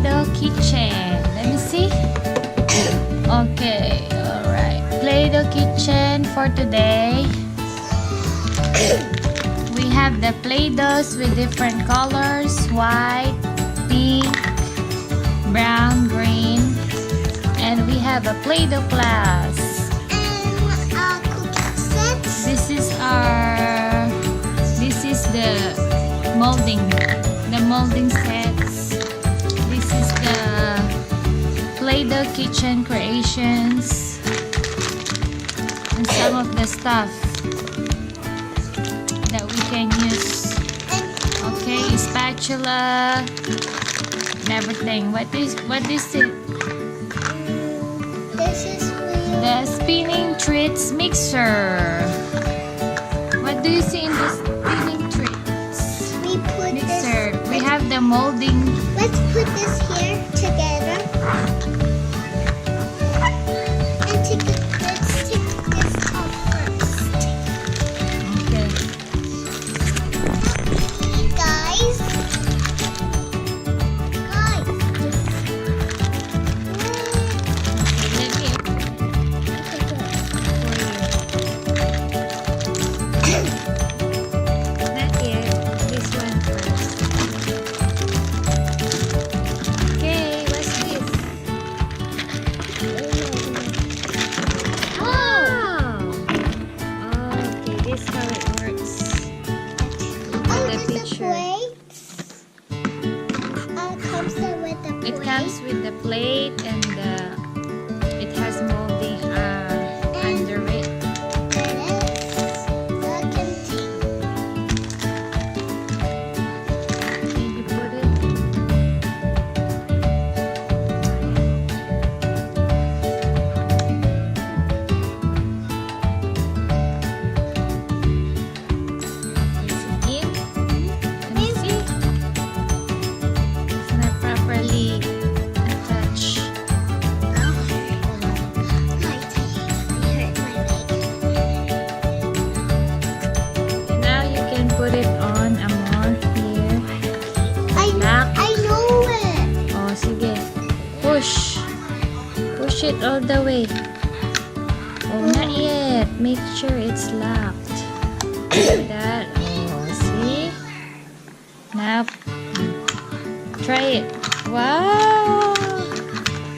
Playdoh kitchen. Let me see. Okay, alright. Playdoh kitchen for today. We have the Playdohs with different colors: white, pink, brown, green, and we have a Playdoh class. And cooking sets. This is the molding sets. This is the Playdoh kitchen creations and some of the stuff that we can use. Okay, spatula and everything. What is it? This is The spinning treats mixer. What do you see in the spinning treats we put mixer? this. We have the molding. Let's put this here together. And let's take this off first. Okay. Guys. Let me Not yet. This one first. Okay, what's this? Wow! Okay, this is how it works. Oh, The there's the picture. plates. Comes with the plate. It comes with the plate and it has molding under it. And it's the container. Did you put it? Is it in? Let me see. It's not properly attached. Now you can put it on more here. Back. I know it. Oh, sige. Push. Push it all the way. Oh, not yet. Make sure it's locked. Like that. Oh, see? Now, try it. Wow!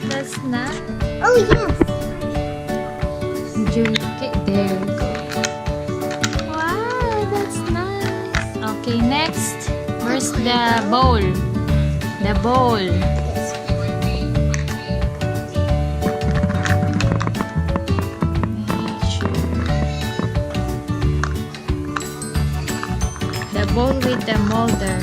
That's not. Oh yes. Did you look it? There you go. Wow, that's nice. Okay, next. Where's the bowl? The bowl. Make sure. The bowl with the molder.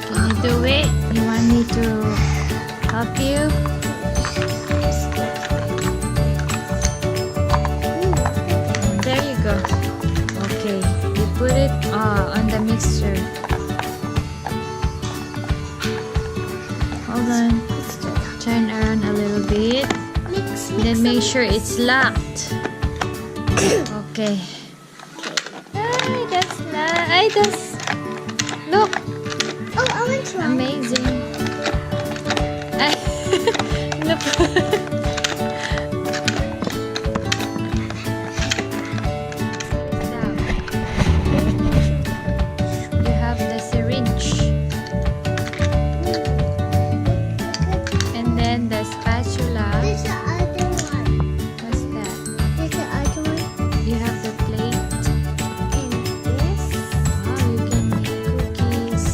Can you do it? You want me to help you? There you go. Okay, you put it on the mixer. Hold on. Turn around a little bit. Then make sure it's locked. Okay. Ay, that's nice. Ay, that's... Look! Oh, I want to try. Amazing. Ay, look. You have the syringe. And then the spatula. There's the other one. What's that? There's the other one. You have the plate. And this. Oh, you can make cookies.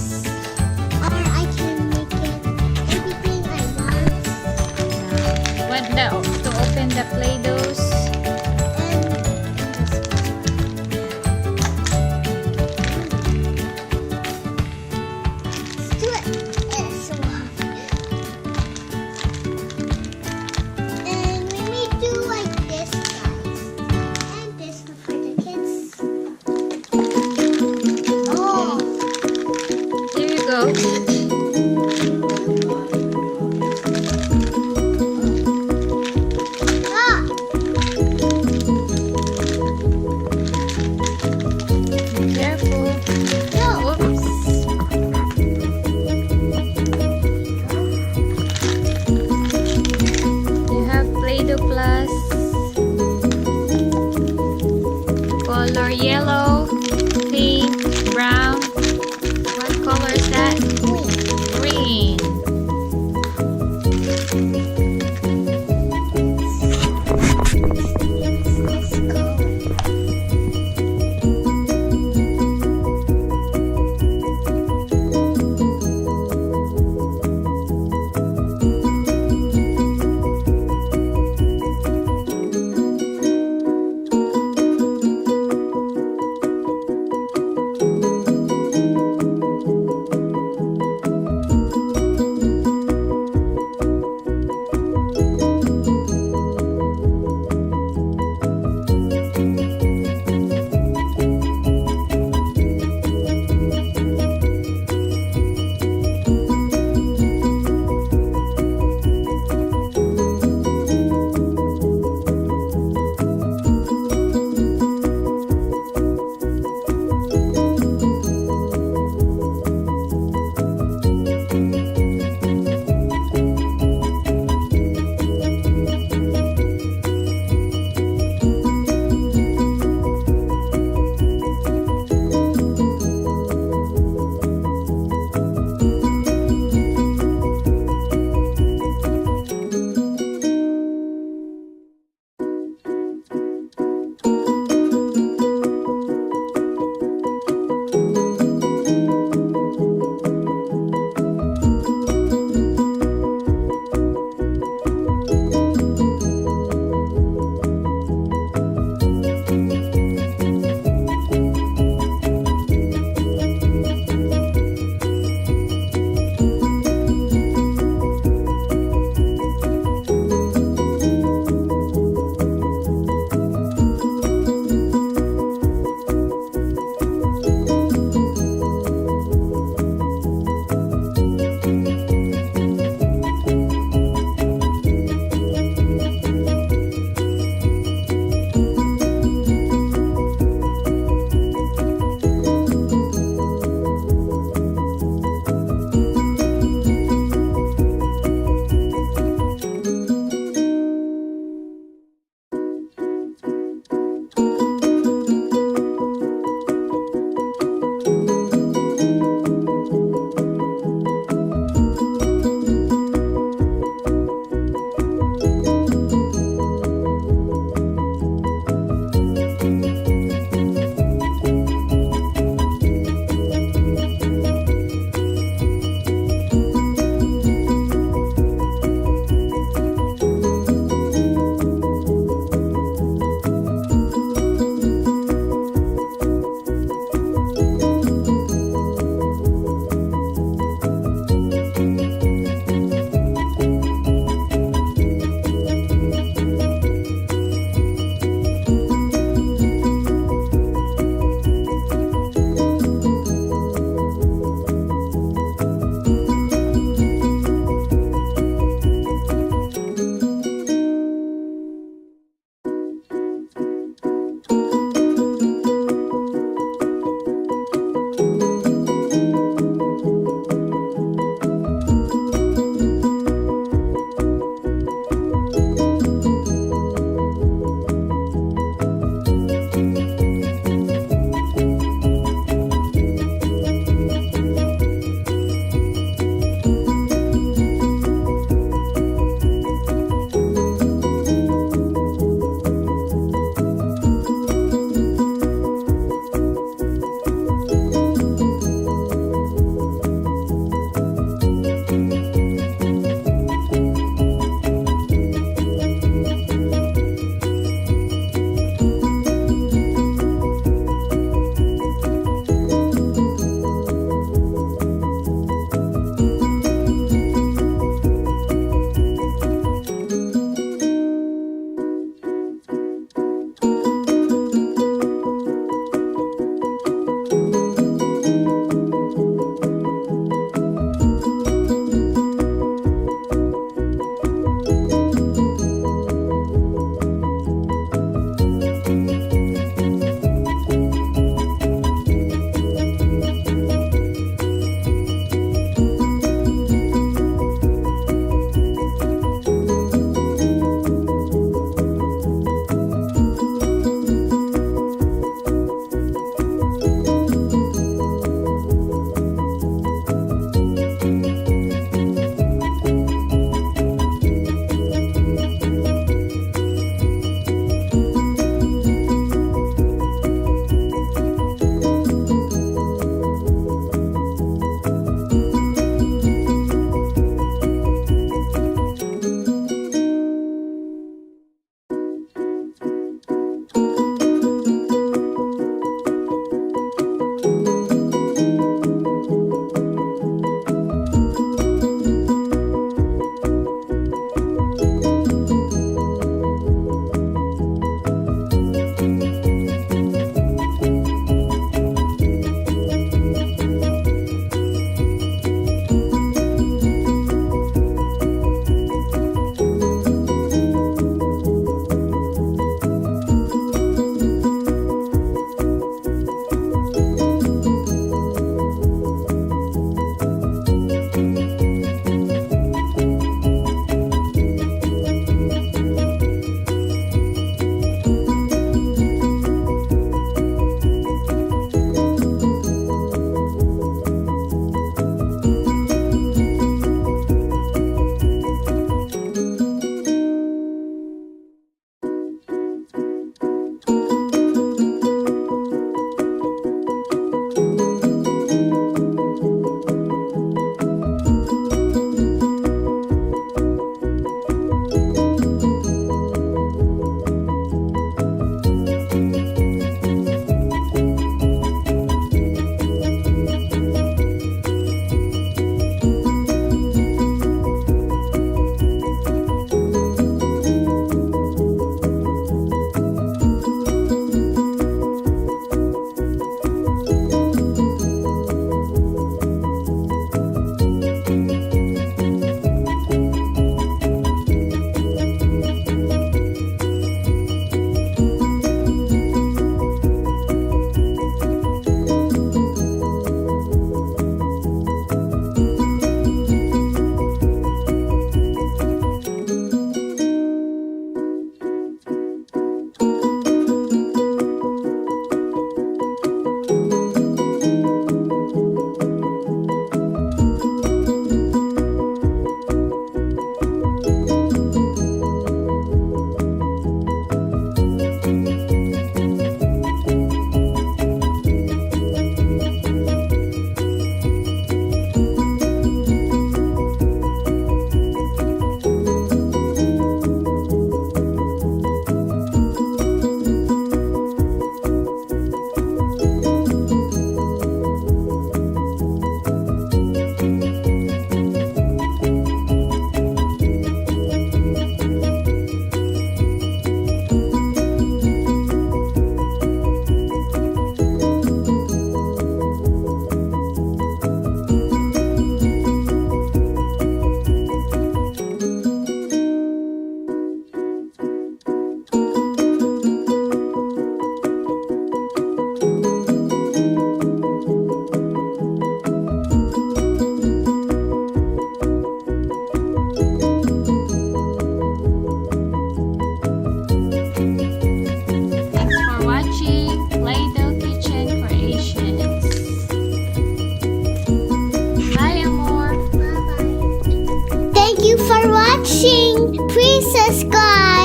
watching. Please subscribe.